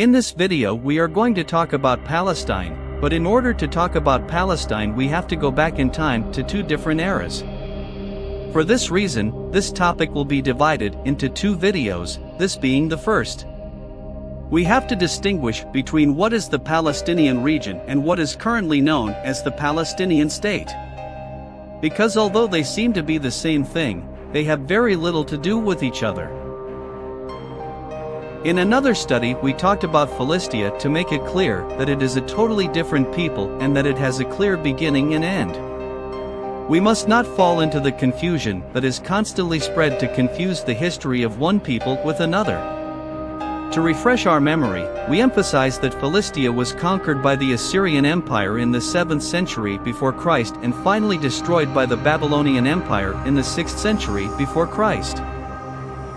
In this video we are going to talk about Palestine, but in order to talk about Palestine we have to go back in time to two different eras. For this reason, this topic will be divided into two videos, this being the first. We have to distinguish between what is the Palestinian region and what is currently known as the Palestinian state. Because although they seem to be the same thing, they have very little to do with each other. In another study we talked about Philistia to make it clear that it is a totally different people and that it has a clear beginning and end. We must not fall into the confusion that is constantly spread to confuse the history of one people with another. To refresh our memory, we emphasize that Philistia was conquered by the Assyrian Empire in the 7th century before Christ and finally destroyed by the Babylonian Empire in the 6th century before Christ.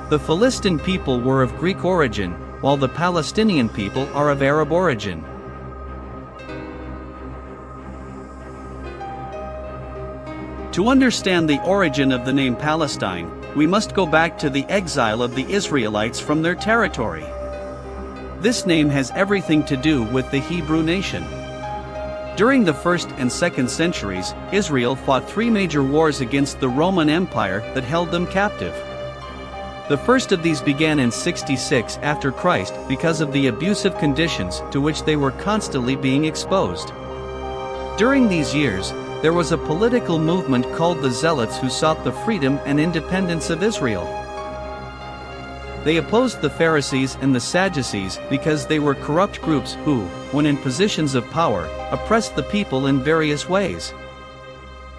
The Philistine people were of Greek origin, while the Palestinian people are of Arab origin. To understand the origin of the name Palestine, we must go back to the exile of the Israelites from their territory. This name has everything to do with the Hebrew nation. During the 1st and 2nd centuries, Israel fought three major wars against the Roman Empire that held them captive. The first of these began in 66 after Christ because of the abusive conditions to which they were constantly being exposed. During these years, there was a political movement called the Zealots who sought the freedom and independence of Israel. They opposed the Pharisees and the Sadducees because they were corrupt groups who, when in positions of power, oppressed the people in various ways.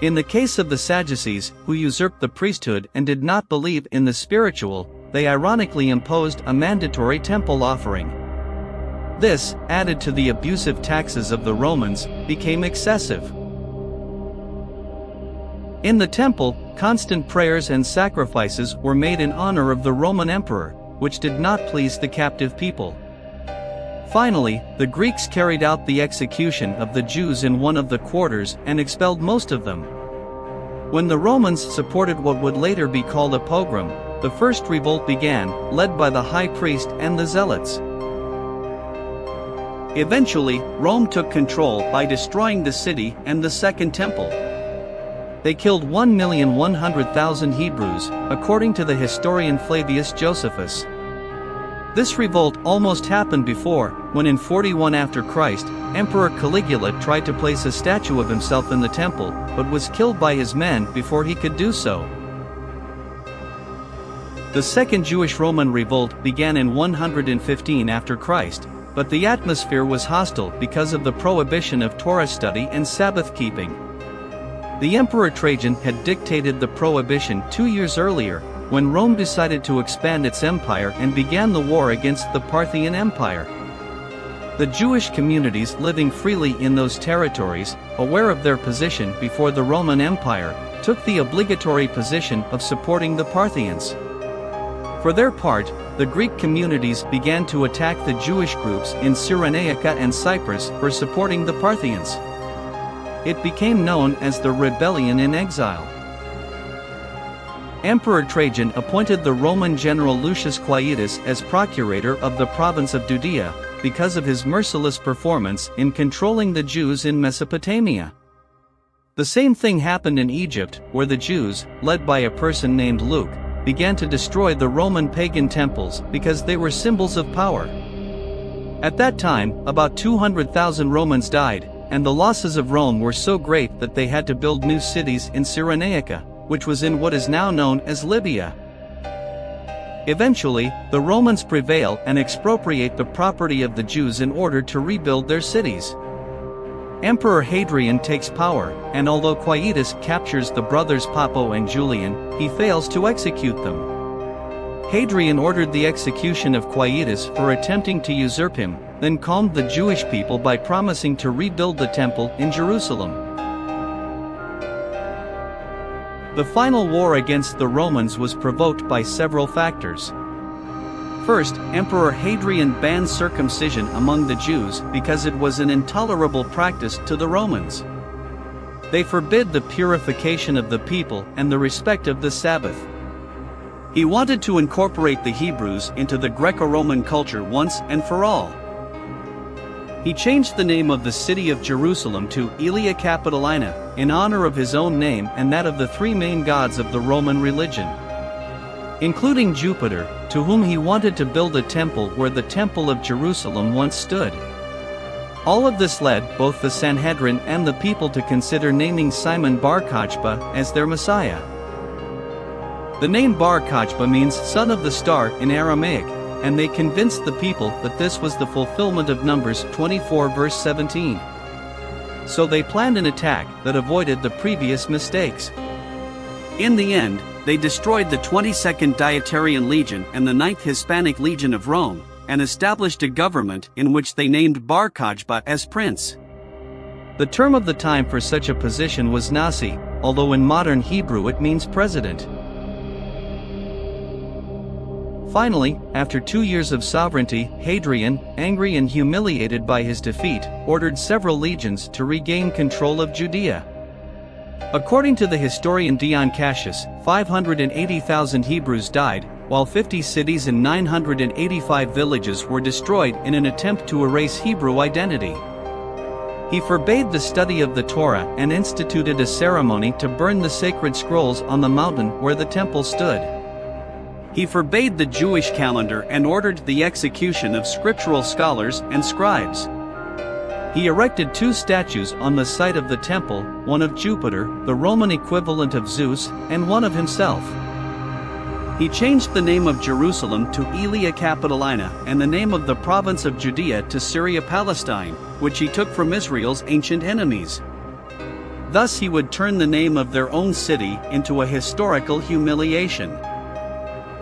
In the case of the Sadducees, who usurped the priesthood and did not believe in the spiritual, they ironically imposed a mandatory temple offering. This, added to the abusive taxes of the Romans, became excessive. In the temple, constant prayers and sacrifices were made in honor of the Roman emperor, which did not please the captive people. Finally, the Greeks carried out the execution of the Jews in one of the quarters and expelled most of them. When the Romans supported what would later be called a pogrom, the first revolt began, led by the high priest and the Zealots. Eventually, Rome took control by destroying the city and the Second Temple. They killed 1,100,000 Hebrews, according to the historian Flavius Josephus. This revolt almost happened before, when in 41 after Christ, Emperor Caligula tried to place a statue of himself in the temple, but was killed by his men before he could do so. The Second Jewish-Roman Revolt began in 115 after Christ, but the atmosphere was hostile because of the prohibition of Torah study and Sabbath keeping. The Emperor Trajan had dictated the prohibition 2 years earlier, when Rome decided to expand its empire and began the war against the Parthian Empire. The Jewish communities living freely in those territories, aware of their position before the Roman Empire, took the obligatory position of supporting the Parthians. For their part, the Greek communities began to attack the Jewish groups in Cyrenaica and Cyprus for supporting the Parthians. It became known as the Rebellion in Exile. Emperor Trajan appointed the Roman general Lucius Quietus as procurator of the province of Judea, because of his merciless performance in controlling the Jews in Mesopotamia. The same thing happened in Egypt, where the Jews, led by a person named Luke, began to destroy the Roman pagan temples because they were symbols of power. At that time, about 200,000 Romans died, and the losses of Rome were so great that they had to build new cities in Cyrenaica, which was in what is now known as Libya. Eventually, the Romans prevail and expropriate the property of the Jews in order to rebuild their cities. Emperor Hadrian takes power, and although Quietus captures the brothers Papo and Julian, he fails to execute them. Hadrian ordered the execution of Quietus for attempting to usurp him, then calmed the Jewish people by promising to rebuild the temple in Jerusalem. The final war against the Romans was provoked by several factors. First, Emperor Hadrian banned circumcision among the Jews because it was an intolerable practice to the Romans. They forbid the purification of the people and the respect of the Sabbath. He wanted to incorporate the Hebrews into the Greco-Roman culture once and for all. He changed the name of the city of Jerusalem to Aelia Capitolina, in honor of his own name and that of the three main gods of the Roman religion, including Jupiter, to whom he wanted to build a temple where the Temple of Jerusalem once stood. All of this led both the Sanhedrin and the people to consider naming Simon Bar-Kojba as their Messiah. The name Bar-Kojba means son of the star in Aramaic, and they convinced the people that this was the fulfillment of Numbers 24 verse 17. So they planned an attack that avoided the previous mistakes. In the end, they destroyed the 22nd Dietarian Legion and the 9th Hispanic Legion of Rome, and established a government in which they named Bar-Kojba as prince. The term of the time for such a position was Nasi, although in modern Hebrew it means president. Finally, after 2 years of sovereignty, Hadrian, angry and humiliated by his defeat, ordered several legions to regain control of Judea. According to the historian Dion Cassius, 580,000 Hebrews died, while 50 cities and 985 villages were destroyed in an attempt to erase Hebrew identity. He forbade the study of the Torah and instituted a ceremony to burn the sacred scrolls on the mountain where the temple stood. He forbade the Jewish calendar and ordered the execution of scriptural scholars and scribes. He erected 2 statues on the site of the temple, one of Jupiter, the Roman equivalent of Zeus, and one of himself. He changed the name of Jerusalem to Aelia Capitolina and the name of the province of Judea to Syria Palestine, which he took from Israel's ancient enemies. Thus he would turn the name of their own city into a historical humiliation.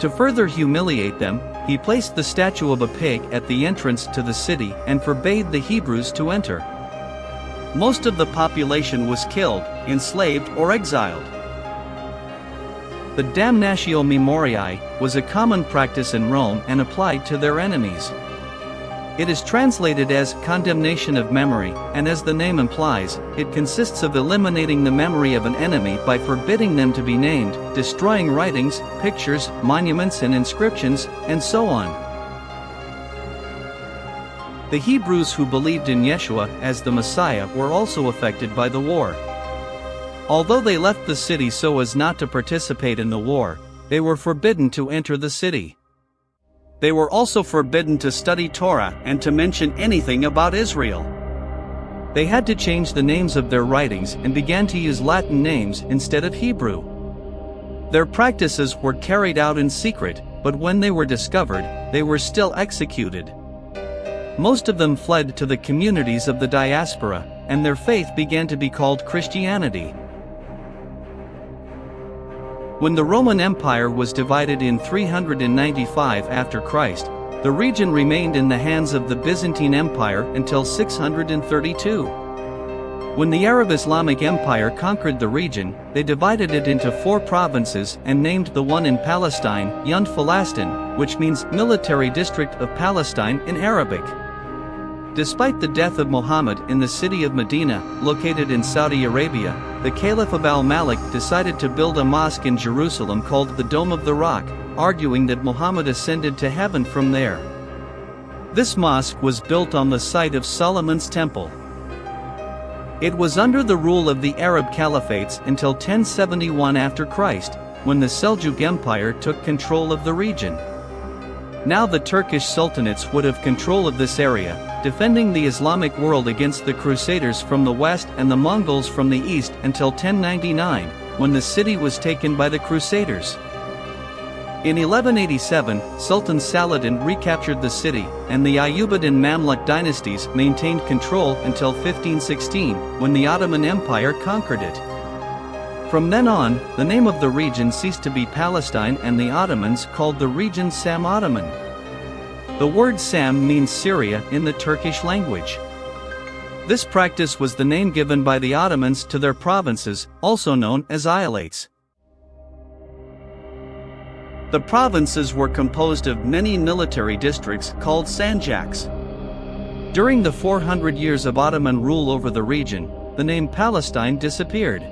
To further humiliate them, he placed the statue of a pig at the entrance to the city and forbade the Hebrews to enter. Most of the population was killed, enslaved or exiled. The damnatio memoriae was a common practice in Rome and applied to their enemies. It is translated as condemnation of memory, and as the name implies, it consists of eliminating the memory of an enemy by forbidding them to be named, destroying writings, pictures, monuments and inscriptions, and so on. The Hebrews who believed in Yeshua as the Messiah were also affected by the war. Although they left the city so as not to participate in the war, they were forbidden to enter the city. They were also forbidden to study Torah and to mention anything about Israel. They had to change the names of their writings and began to use Latin names instead of Hebrew. Their practices were carried out in secret, but when they were discovered, they were still executed. Most of them fled to the communities of the diaspora, and their faith began to be called Christianity. When the Roman Empire was divided in 395 after Christ, the region remained in the hands of the Byzantine Empire until 632. When the Arab Islamic Empire conquered the region, they divided it into 4 provinces and named the one in Palestine, Yund Falastin, which means military district of Palestine in Arabic. Despite the death of Muhammad in the city of Medina, located in Saudi Arabia, the Caliph of al-Malik decided to build a mosque in Jerusalem called the Dome of the Rock, arguing that Muhammad ascended to heaven from there. This mosque was built on the site of Solomon's temple. It was under the rule of the Arab Caliphates until 1071 after Christ, when the Seljuk Empire took control of the region. Now the Turkish sultanates would have control of this area, defending the Islamic world against the Crusaders from the west and the Mongols from the east until 1099, when the city was taken by the Crusaders. In 1187, Sultan Saladin recaptured the city, and the Ayyubid and Mamluk dynasties maintained control until 1516, when the Ottoman Empire conquered it. From then on, the name of the region ceased to be Palestine and the Ottomans called the region Sam Ottoman. The word Sam means Syria in the Turkish language. This practice was the name given by the Ottomans to their provinces, also known as Iolates. The provinces were composed of many military districts called sanjaks. During the 400 years of Ottoman rule over the region, the name Palestine disappeared.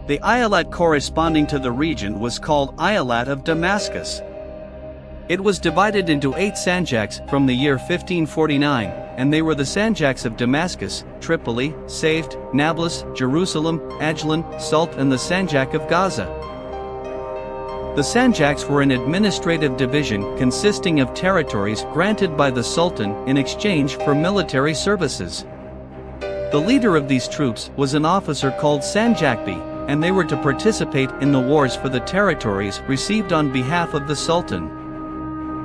The Eyalet corresponding to the region was called Eyalet of Damascus. It was divided into 8 sanjaks from the year 1549, and they were the sanjaks of Damascus, Tripoli, Safed, Nablus, Jerusalem, Ajlan, Salt, and the sanjak of Gaza. The sanjaks were an administrative division consisting of territories granted by the Sultan in exchange for military services. The leader of these troops was an officer called Sanjakbi, and they were to participate in the wars for the territories received on behalf of the Sultan.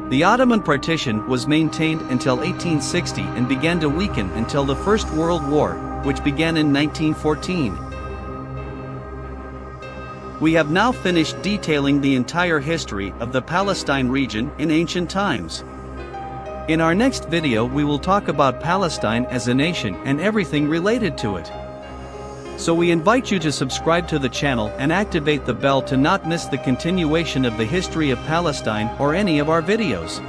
The Ottoman partition was maintained until 1860 and began to weaken until the First World War, which began in 1914. We have now finished detailing the entire history of the Palestine region in ancient times. In our next video we will talk about Palestine as a nation and everything related to it. So we invite you to subscribe to the channel and activate the bell to not miss the continuation of the history of Palestine or any of our videos.